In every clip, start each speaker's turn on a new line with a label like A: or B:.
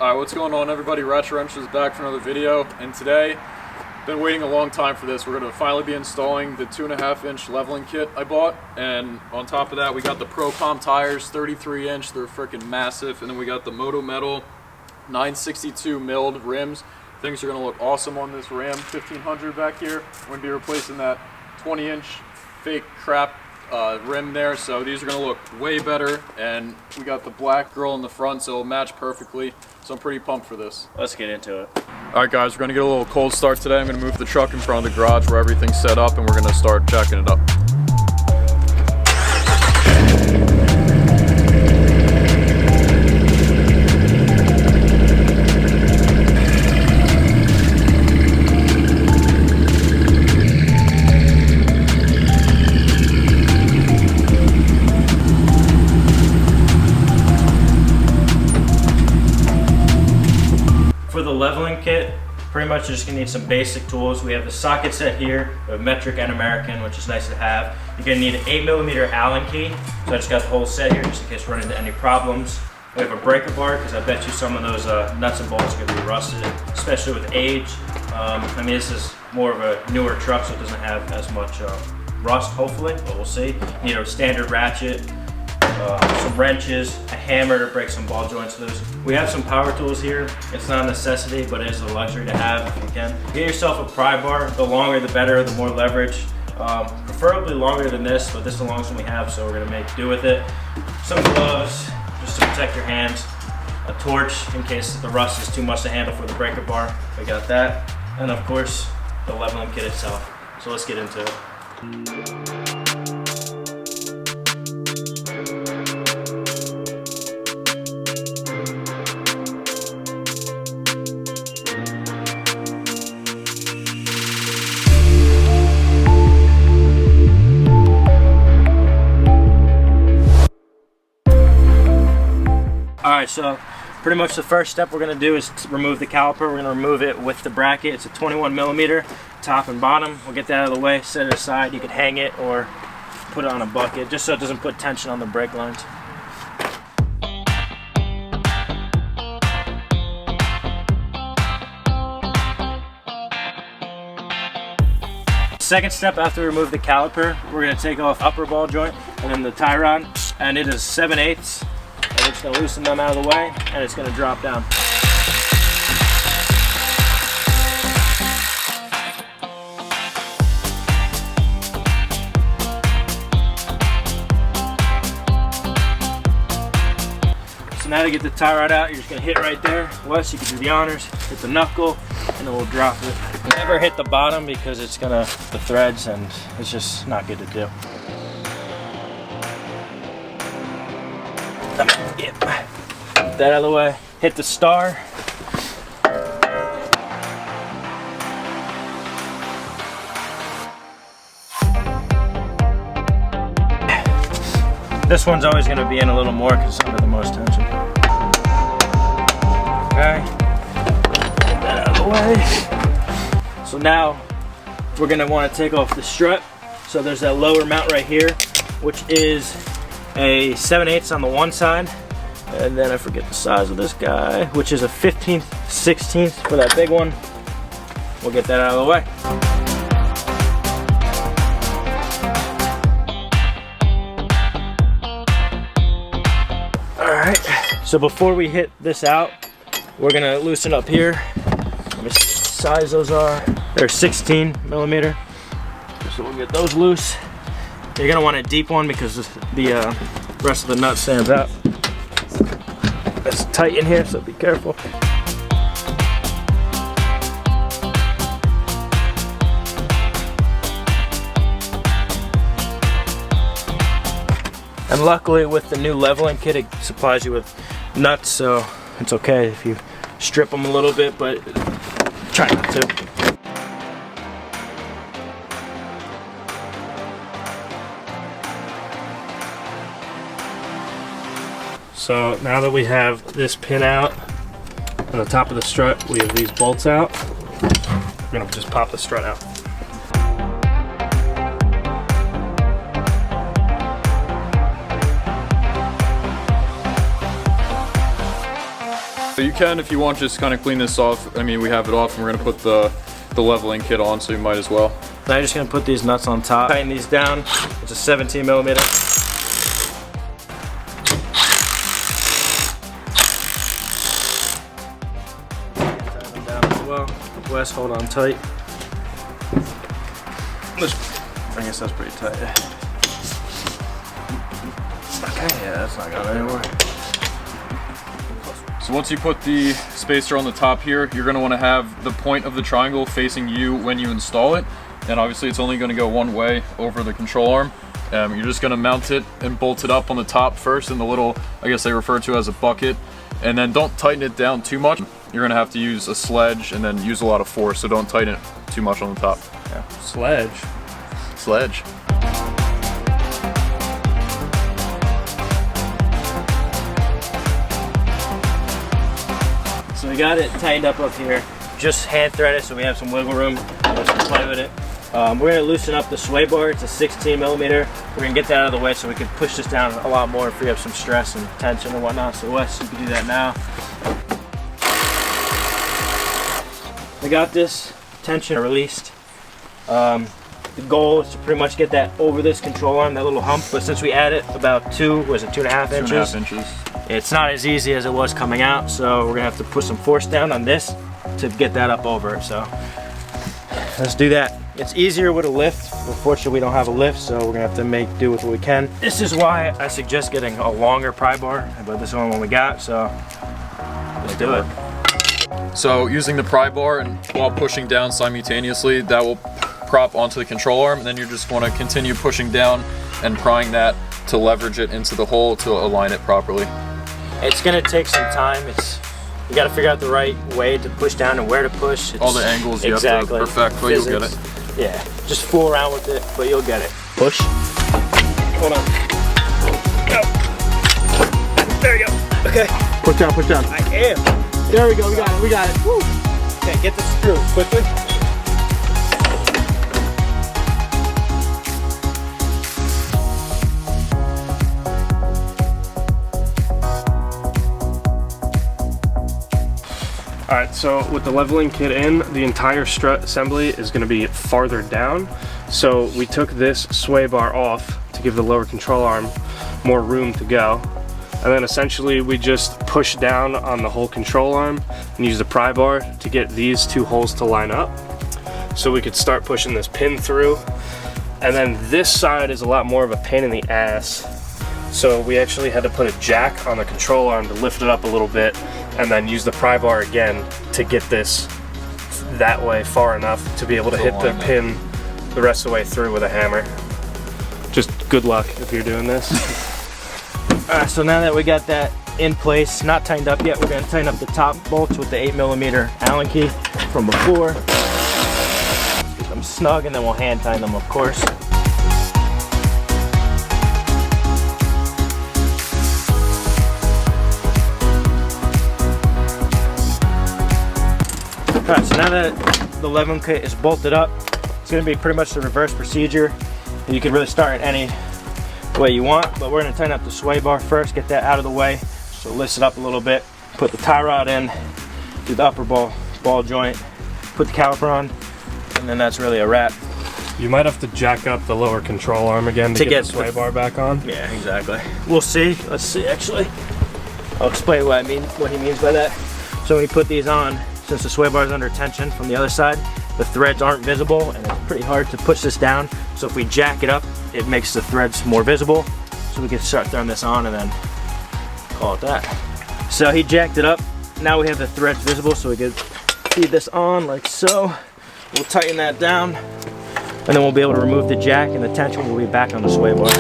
A: Alright, what's going on everybody? Ratchet Wrench is back for another video, and today, been waiting a long time for this. We're going to finally be installing the 2.5 inch leveling kit I bought, and on top of that we got the ProComp Tires 33 inch, they're freaking massive, and then we got the Moto Metal 962 milled rims. Things are going to look awesome on this Ram 1500 back here. We're going to be replacing that 20 inch fake crap rim there, so these are going to look way better, and we got the black grill in the front, so it'll match perfectly, so I'm pretty pumped for this.
B: Let's get into it.
A: Alright guys, we're going to get a little cold start today. I'm going to move the truck in front of the garage where everything's set up, and we're going to start jacking it up.
B: For the leveling kit, pretty much just gonna need some basic tools. We have the socket set here, we have metric and American, which is nice to have. You're gonna need an 8mm Allen key, so I just got the whole set here just in case we run into any problems. We have a breaker bar, because I bet you some of those nuts and bolts are gonna be rusted, especially with age. I mean, this is more of a newer truck, so it doesn't have as much rust, hopefully, but we'll see. You need a standard ratchet, some wrenches, a hammer to break some ball joints loose. We have some power tools here. It's not a necessity, but it is a luxury to have if you can. Get yourself a pry bar. The longer the better, the more leverage. Preferably longer than this, but this is the longest one we have, so we're gonna make do with it. Some gloves, just to protect your hands. A torch in case the rust is too much to handle for the breaker bar. We got that. And of course, the leveling kit itself. So let's get into it. Alright, so pretty much the first step we're going to do is to remove the caliper. We're going to remove it with the bracket. It's a 21mm top and bottom. We'll get that out of the way, set it aside. You could hang it or put it on a bucket just so it doesn't put tension on the brake lines. Second step, after we remove the caliper, we're going to take off upper ball joint and then the tie rod, and it is 7/8. We're just going to loosen them out of the way, and it's going to drop down. So now to get the tie rod out, you're just going to hit right there. Wes, you can do the honors, hit the knuckle, and then we'll drop it. Never hit the bottom because it's going to, the threads, and it's just not good to do. Get that out of the way. Hit the star. This one's always going to be in a little more because it's under the most tension. Okay. Get that out of the way. So now we're going to want to take off the strut. So there's that lower mount right here, which is a 7/8 on the one side, and then I forget the size of this guy, which is a 15th, 16th for that big one. We'll get that out of the way. Alright, so before we hit this out, we're gonna loosen up here. Let me see what size those are. They're 16mm, so we'll get those loose. You're gonna want a deep one because the rest of the nut stands out. It's tight in here, so be careful. And luckily with the new leveling kit, it supplies you with nuts, so it's okay if you strip them a little bit, but try not to. So now that we have this pin out on the top of the strut, we have these bolts out. We're gonna just pop the strut out.
A: So you can, if you want, just kind of clean this off. I mean, we have it off, and we're gonna put the leveling kit on, so you might as well.
B: Now you're just gonna put these nuts on top, tighten these down. It's a 17 millimeter. Tighten them down as well. Wes, hold on tight. I guess that's pretty tight. Okay, yeah, that's not going anywhere.
A: So once you put the spacer on the top here, you're going to want to have the point of the triangle facing you when you install it. And obviously it's only going to go one way over the control arm. You're just going to mount it and bolt it up on the top first in the little, I guess they refer to as a bucket. And then don't tighten it down too much. You're going to have to use a sledge and then use a lot of force, so don't tighten it too much on the top.
B: Yeah. Sledge.
A: Sledge.
B: So we got it tightened up here. Just hand thread it so we have some wiggle room. Just play with it. We're going to loosen up the sway bar. It's a 16 millimeter. We're going to get that out of the way so we can push this down a lot more and free up some stress and tension and whatnot. So Wes, you can do that now. We got this tension released. The goal is to pretty much get that over this control arm, that little hump, but since we added about 2.5 inches,
A: 2.5 inches,
B: it's not as easy as it was coming out, so we're gonna have to put some force down on this to get that up over it. So let's do that. It's easier with a lift. Unfortunately, we don't have a lift, so we're gonna have to make do with what we can. This is why I suggest getting a longer pry bar, but this is the only one we got, so let's do it.
A: So using the pry bar and while pushing down simultaneously, that will prop onto the control arm, and then you just want to continue pushing down and prying that to leverage it into the hole to align it properly.
B: It's gonna take some time. You got to figure out the right way to push down and where to push.
A: All the angles you have to perfect, but you'll get it.
B: Yeah, just fool around with it, but you'll get it. Push. Hold on. Go. There you go. Okay.
C: Push down, push down.
B: I am.
C: There we go, we got it, we got it. Woo.
B: Okay, get the screw quickly.
C: Alright, so with the leveling kit in, the entire strut assembly is going to be farther down. So we took this sway bar off to give the lower control arm more room to go. And then essentially we just push down on the whole control arm and use the pry bar to get these two holes to line up. So we could start pushing this pin through. And then this side is a lot more of a pain in the ass. So we actually had to put a jack on the control arm to lift it up a little bit and then use the pry bar again to get this that way far enough to be able to hit the pin the rest of the way through with a hammer. Just good luck if you're doing this.
B: Alright, so now that we got that in place, not tightened up yet, we're going to tighten up the top bolts with the 8 millimeter Allen key from before. Get them snug and then we'll hand tighten them, of course. Alright, so now that the leveling kit is bolted up, it's going to be pretty much the reverse procedure. You can really start it any way you want, but we're going to tighten up the sway bar first, get that out of the way, so lift it up a little bit, put the tie rod in, do the upper ball joint, put the caliper on, and then that's really a wrap.
C: You might have to jack up the lower control arm again to get the sway bar back on.
B: Yeah, exactly. We'll see. Let's see, actually. I'll explain what he means by that. So when you put these on, since the sway bar is under tension from the other side, the threads aren't visible and it's pretty hard to push this down. So if we jack it up, it makes the threads more visible. So we can start throwing this on and then call it that. So he jacked it up. Now we have the threads visible, so we can feed this on like so. We'll tighten that down and then we'll be able to remove the jack and the tension will be back on the sway bar.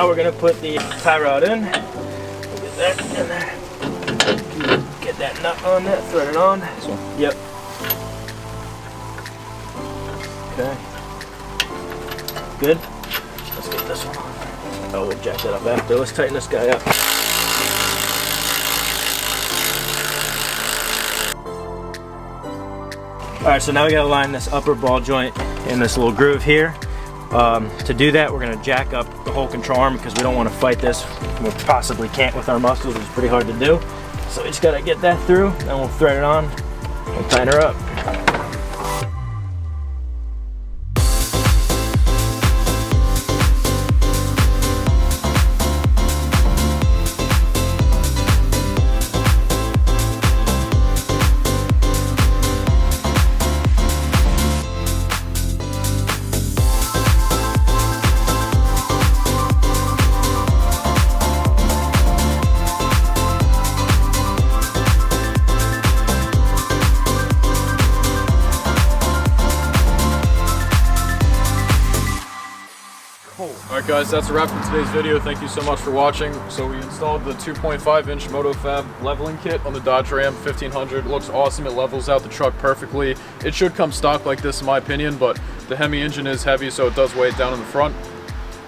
B: We're gonna put the tie rod in. We'll get that in there. Get that nut on that, thread it on. This one? Yep. Okay. Good. Let's get this one on. Oh, we'll jack that up after. Let's tighten this guy up. Alright, so now we gotta line this upper ball joint in this little groove here. To do that, we're gonna jack up the whole control arm because we don't want to fight this. We possibly can't with our muscles. It's pretty hard to do. So we just gotta get that through, then we'll thread it on and tighten her up.
A: Alright guys, that's a wrap for today's video. Thank you so much for watching. So we installed the 2.5 inch MotoFab leveling kit on the Dodge Ram 1500. It looks awesome. It levels out the truck perfectly. It should come stock like this in my opinion, but the Hemi engine is heavy, so it does weigh it down in the front.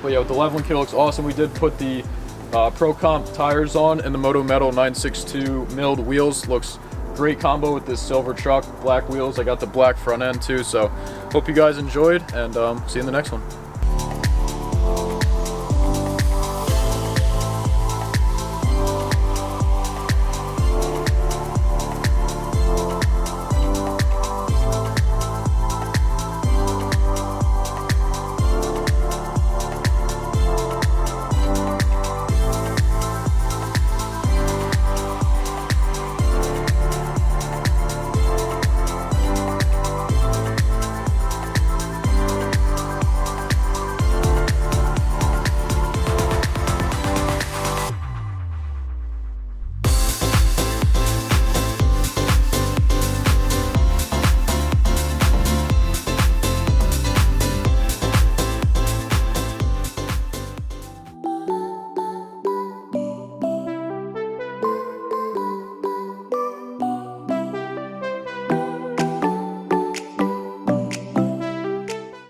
A: But yeah, with the leveling kit, it looks awesome. We did put the ProComp tires on and the Moto Metal 962 milled wheels. Looks great combo with this silver truck, black wheels. I got the black front end too, so hope you guys enjoyed, and see you in the next one.